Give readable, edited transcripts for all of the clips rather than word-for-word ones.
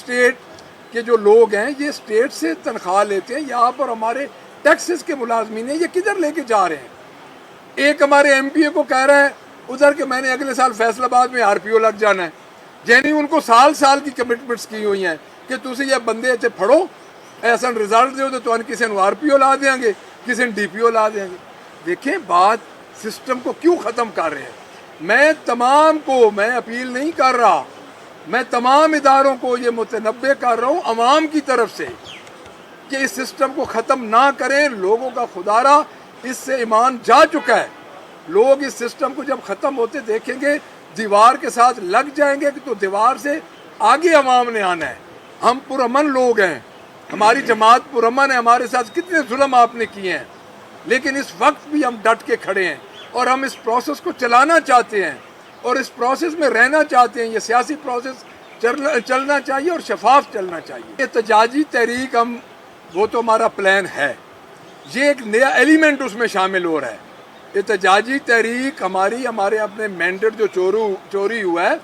State کے جو لوگ ہیں یہ اسٹیٹ سے تنخواہ لیتے ہیں یہاں پر ہمارے ٹیکسز کے ملازمین ہیں، یہ کدھر لے کے جا رہے ہیں؟ ایک ہمارے ایم پی اے کو کہہ رہا ہے ادھر کہ میں نے اگلے سال فیصل آباد میں آر پی او لگ جانا ہے، یعنی ان کو سال سال کی کمٹمنٹس کی ہوئی ہیں کہ تسی یہ بندے اتنے پڑھو ایسا رزلٹ دیو تو کسی نے آر پی او لا دیں گے، کسی نے ڈی پی او لا دیں گے۔ دیکھیں بات سسٹم کو کیوں ختم کر رہے ہیں۔ میں تمام کو میں اپیل نہیں کر رہا، میں تمام اداروں کو یہ متنبہ کر رہا ہوں عوام کی طرف سے کہ اس سسٹم کو ختم نہ کریں۔ لوگوں کا خدارہ اس سے ایمان جا چکا ہے، لوگ اس سسٹم کو جب ختم ہوتے دیکھیں گے دیوار کے ساتھ لگ جائیں گے کہ تو دیوار سے آگے عوام نے آنا ہے۔ ہم پرامن لوگ ہیں، ہماری جماعت پرامن ہے، ہمارے ساتھ کتنے ظلم آپ نے کیے ہیں، لیکن اس وقت بھی ہم ڈٹ کے کھڑے ہیں اور ہم اس پروسیس کو چلانا چاہتے ہیں اور اس پروسیس میں رہنا چاہتے ہیں۔ یہ سیاسی پروسیس چلنا چاہیے اور شفاف چلنا چاہیے۔ احتجاجی تحریک وہ تو ہمارا پلان ہے، یہ ایک نیا ایلیمنٹ اس میں شامل ہو رہا ہے۔ احتجاجی تحریک ہمارے اپنے مینڈیٹ جو چوری ہوا ہے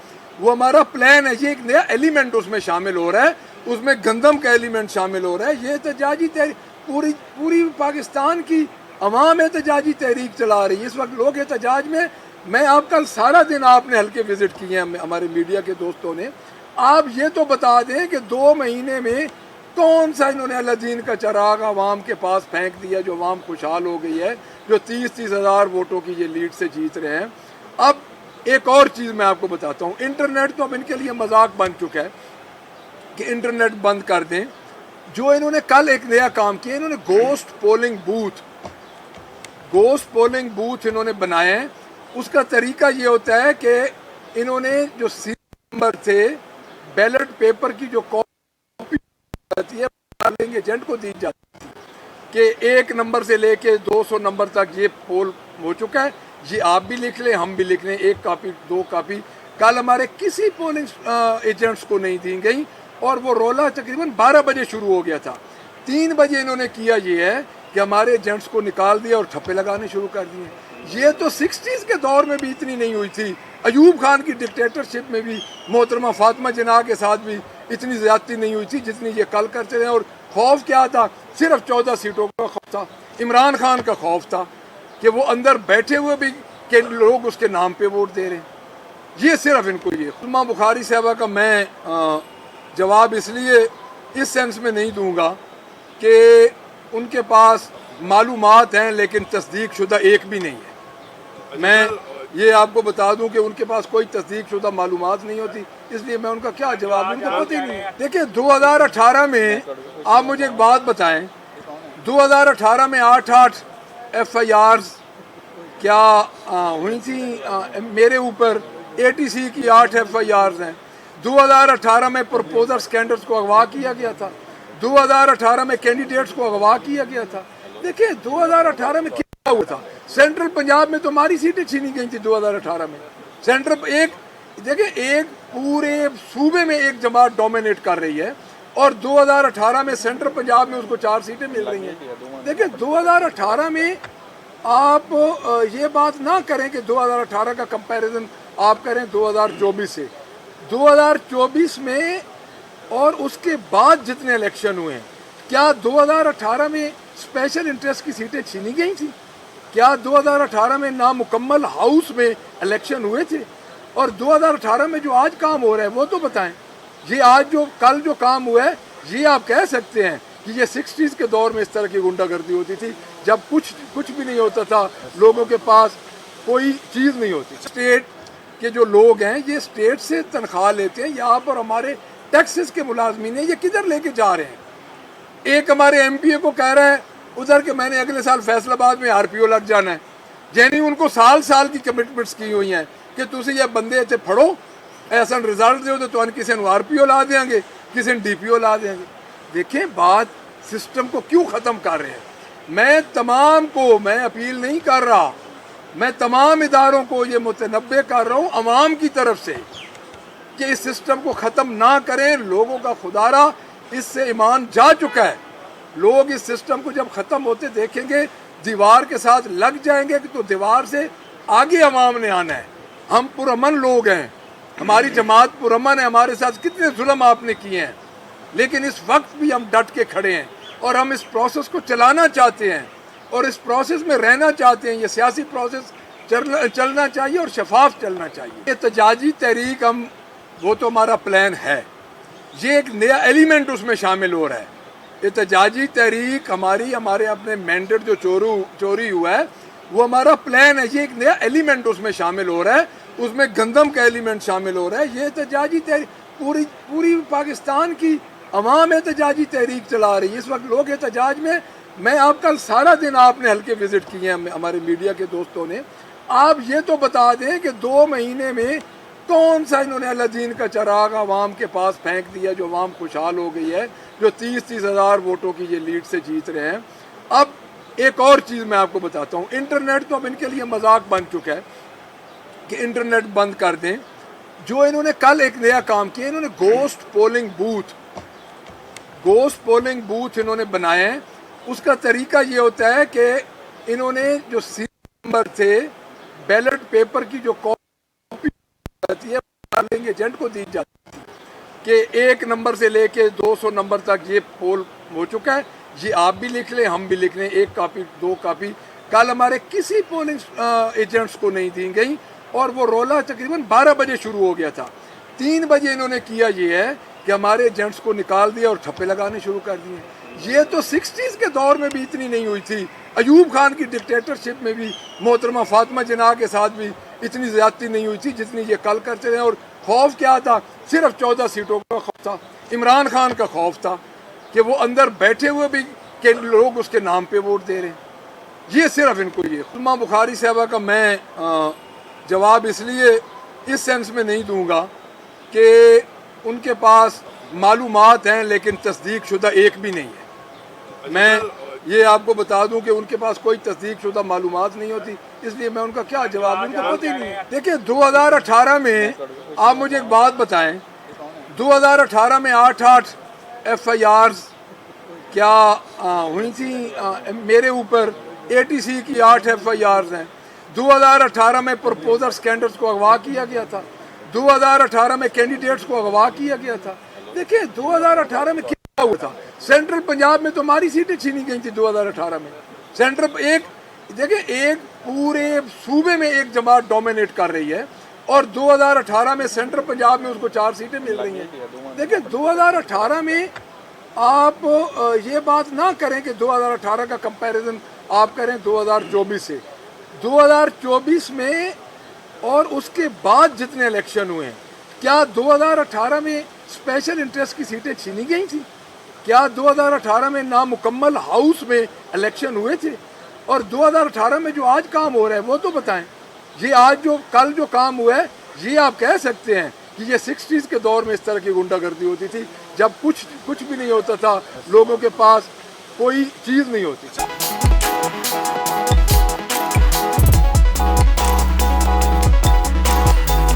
وہ ہمارا پلان ہے، یہ ایک نیا ایلیمنٹ اس میں شامل ہو رہا ہے، اس میں گندم کا ایلیمنٹ شامل ہو رہا ہے۔ یہ احتجاجی تحریک پوری پاکستان کی عوام احتجاجی تحریک چلا رہی ہے اس وقت۔ لوگ احتجاج میں آپ کل سارا دن آپ نے ہلکے وزٹ کیے ہیں ہمارے میڈیا کے دوستوں نے، آپ یہ تو بتا دیں کہ 2 مہینے میں کون سا انہوں نے اللہ دین کا چراغ عوام کے پاس پھینک دیا جو عوام خوشحال ہو گئی ہے، جو 30 ہزار ووٹوں کی یہ لیڈ سے جیت رہے ہیں۔ اب ایک اور چیز میں آپ کو بتاتا ہوں، انٹرنیٹ تو اب ان کے لیے مذاق بن چکا ہے کہ انٹرنیٹ بند کر دیں۔ جو انہوں نے کل ایک نیا کام کیا، انہوں نے گوسٹ پولنگ بوتھ انہوں نے بنائے ہیں۔ اس کا طریقہ یہ ہوتا ہے کہ انہوں نے جو سیریل نمبر تھے بیلٹ پیپر کی جو کاپی جاتی ہے پولنگ ایجنٹ کو دی جاتی ہے کہ 1 نمبر سے لے کے 200 نمبر تک یہ پول ہو چکا ہے، یہ آپ بھی لکھ لیں ہم بھی لکھ لیں، 1 کاپی 2 کاپی کل ہمارے کسی پولنگ ایجنٹس کو نہیں دی گئی اور وہ رولا تقریباً 12 بجے شروع ہو گیا تھا۔ 3 بجے انہوں نے کیا یہ ہے کہ ہمارے ایجنٹس کو نکال دیا اور ٹھپے لگانے شروع کر دیے۔ یہ تو 60s کے دور میں بھی اتنی نہیں ہوئی تھی، ایوب خان کی ڈکٹیٹرشپ میں بھی محترمہ فاطمہ جناح کے ساتھ بھی اتنی زیادتی نہیں ہوئی تھی جتنی یہ کل کرتے رہے۔ اور خوف کیا تھا؟ صرف 14 سیٹوں کا خوف تھا، عمران خان کا خوف تھا کہ وہ اندر بیٹھے ہوئے بھی کہ لوگ اس کے نام پہ ووٹ دے رہے ہیں۔ یہ صرف ان کو یہ سلما بخاری صاحبہ کا میں جواب اس لیے اس سینس میں نہیں دوں گا کہ ان کے پاس معلومات ہیں لیکن تصدیق شدہ ایک بھی نہیں ہے۔ میں یہ آپ کو بتا دوں کہ ان کے پاس کوئی تصدیق شدہ معلومات نہیں ہوتی، اس لیے میں ان کا کیا جواب دوں، ان کو پتہ ہی نہیں۔ دیکھیں 2018 میں آپ مجھے ایک بات بتائیں، 2018 میں 8 ایف آئی آرز کیا ہوئی تھیں میرے اوپر، اے ٹی سی کی 8 ایف آئی آرز ہیں۔ 2018 میں پرپوزر سکینڈرز کو اغوا کیا گیا تھا، 2018 میں کینڈیڈیٹس کو اغوا کیا گیا تھا۔ دیکھیں 2018 میں کیا ہوا تھا، سینٹرل پنجاب میں تو ہماری سیٹیں چھینی گئی تھی 2018 میں۔ دیکھیں ایک پورے صوبے میں ایک جماعت ڈومینیٹ کر رہی ہے اور 2018 میں سینٹرل پنجاب میں اس کو 4 سیٹیں مل رہی ہیں۔ دیکھیں 2018 میں آپ یہ بات نہ کریں کہ 2018 کا کمپیریزن آپ کریں 2024 سے۔ 2024 میں اور اس کے بعد جتنے الیکشن ہوئے ہیں، کیا 2018 میں اسپیشل انٹرسٹ کی سیٹیں چھینی گئی تھیں؟ کیا 2018 میں نامکمل ہاؤس میں الیکشن ہوئے تھے؟ اور 2018 میں جو آج کام ہو رہا ہے وہ تو بتائیں۔ یہ آج کل جو کام ہوا ہے یہ آپ کہہ سکتے ہیں کہ یہ 60s کے دور میں اس طرح کی غنڈہ گردی ہوتی تھی جب کچھ بھی نہیں ہوتا تھا، لوگوں کے پاس کوئی چیز نہیں ہوتی۔ اسٹیٹ کے جو لوگ ہیں یہ اسٹیٹ سے تنخواہ لیتے ہیں یہاں پر ہمارے ٹیکسز کے ملازمین ہیں، یہ کدھر لے کے جا رہے ہیں؟ ایک ہمارے ایم پی اے کو کہہ رہا ہے ادھر کہ میں نے اگلے سال فیصل آباد میں آر پی او لگ جانا ہے، یعنی ان کو سال سال کی کمٹمنٹس کی ہوئی ہیں کہ تسی یہ بندے اتنے پڑھو ایسا رزلٹ دیو تو کسی نے آر پی او لا دیں گے، کسی نے ڈی پی او لا دیں گے۔ دیکھیں بات سسٹم کو کیوں ختم کر رہے ہیں۔ میں تمام کو میں اپیل نہیں کر رہا، میں تمام اداروں کو یہ متنبہ کر رہا ہوں عوام کی طرف سے کہ اس سسٹم کو ختم نہ کریں۔ لوگوں کا خدارہ اس سے ایمان جا چکا ہے، لوگ اس سسٹم کو جب ختم ہوتے دیکھیں گے دیوار کے ساتھ لگ جائیں گے کہ تو دیوار سے آگے عوام نے آنا ہے۔ ہم پرامن لوگ ہیں، ہماری جماعت پرامن ہے، ہمارے ساتھ کتنے ظلم آپ نے کیے ہیں، لیکن اس وقت بھی ہم ڈٹ کے کھڑے ہیں اور ہم اس پروسیس کو چلانا چاہتے ہیں اور اس پروسیس میں رہنا چاہتے ہیں. یہ سیاسی پروسیس چلنا چاہیے اور شفاف چلنا چاہیے. احتجاجی تحریک وہ تو ہمارا پلان ہے. یہ ایک نیا ایلیمنٹ اس میں شامل ہو رہا ہے. احتجاجی تحریک ہمارے اپنے مینڈیٹ جو چوری ہوا ہے وہ ہمارا پلان ہے. یہ ایک نیا ایلیمنٹ اس میں شامل ہو رہا ہے. اس میں گندم کا ایلیمنٹ شامل ہو رہا ہے. یہ احتجاجی تحریک پوری پاکستان کی عوام احتجاجی تحریک چلا رہی ہے. اس وقت لوگ احتجاج میں آپ کل سارا دن آپ نے ہلکے وزٹ کیے ہیں ہمارے میڈیا کے دوستوں نے. آپ یہ تو بتا دیں کہ 2 مہینے میں کون سا انہوں نے اللہ دین کا چراغ عوام کے پاس پھینک دیا جو عوام خوشحال ہو گئی ہے, جو 30 ہزار ووٹوں کی یہ لیڈ سے جیت رہے ہیں. اب ایک اور چیز میں آپ کو بتاتا ہوں. انٹرنیٹ تو اب ان کے لیے مذاق بن چکا ہے کہ انٹرنیٹ بند کر دیں. جو انہوں نے کل ایک نیا کام کیا, انہوں نے گوسٹ پولنگ بوتھ انہوں نے بنائے ہیں. اس کا طریقہ یہ ہوتا ہے کہ انہوں نے جو سیریل نمبر تھے بیلٹ پیپر کی جو کاپی جاتی ہے پولنگ ایجنٹ کو دی جاتی ہے کہ 1 نمبر سے لے کے 200 نمبر تک یہ پول ہو چکا ہے, یہ آپ بھی لکھ لیں ہم بھی لکھ لیں, 1 کاپی 2 کاپی. کل ہمارے کسی پولنگ ایجنٹس کو نہیں دی گئی اور وہ رولا تقریباً 12 بجے شروع ہو گیا تھا. 3 بجے انہوں نے کیا یہ ہے کہ ہمارے ایجنٹس کو نکال دیا اور ٹھپے لگانے شروع کر دیے. یہ تو 60s کے دور میں بھی اتنی نہیں ہوئی تھی. ایوب خان کی ڈکٹیٹرشپ میں بھی محترمہ فاطمہ جناح کے ساتھ بھی اتنی زیادتی نہیں ہوئی تھی جتنی یہ کل کرتے رہے. اور خوف کیا تھا؟ صرف 14 سیٹوں کا خوف تھا. عمران خان کا خوف تھا کہ وہ اندر بیٹھے ہوئے بھی کہ لوگ اس کے نام پہ ووٹ دے رہے ہیں. یہ صرف ان کو یہ علماء بخاری صاحبہ کا میں جواب اس لیے اس سینس میں نہیں دوں گا کہ ان کے پاس معلومات ہیں لیکن تصدیق شدہ ایک بھی نہیں ہے. میں یہ آپ کو بتا دوں کہ ان کے پاس کوئی تصدیق شدہ معلومات نہیں ہوتی, اس لیے میں ان کا کیا جواب دوں, ان کو پتہ ہی نہیں. دیکھیں 2018 میں آپ مجھے ایک بات بتائیں, 2018 میں 8 FIRs کیا ہوئی تھیں میرے اوپر. ATC کی 8 FIRs ہیں. 2018 میں پروپوزر اسکینڈرز کو اغوا کیا گیا تھا. 2018 میں کینڈیڈیٹس کو اغوا کیا گیا تھا. دیکھیں 2018 میں کیا ہوا تھا. سینٹرل پنجاب میں تو ہماری سیٹیں چھینی گئی تھی 2018 میں. دیکھیں ایک پورے صوبے میں ایک جماعت ڈومینیٹ کر رہی ہے اور 2018 میں سینٹرل پنجاب میں اس کو 4 سیٹیں مل رہی ہیں. دیکھیں 2018 میں آپ یہ بات نہ کریں کہ 2018 کا کمپیریزن آپ کریں 2024 سے. 2024 میں اور اس کے بعد جتنے الیکشن ہوئے ہیں, کیا 2018 میں اسپیشل انٹرسٹ کی سیٹیں چھینی گئی تھیں؟ کیا 2018 میں نامکمل ہاؤس میں الیکشن ہوئے تھے؟ اور 2018 میں جو آج کام ہو رہا ہے وہ تو بتائیں. یہ آج کل جو کام ہوا ہے یہ آپ کہہ سکتے ہیں کہ یہ 60s کے دور میں اس طرح کی غنڈہ گردی ہوتی تھی جب کچھ بھی نہیں ہوتا تھا, لوگوں کے پاس کوئی چیز نہیں ہوتی تھی.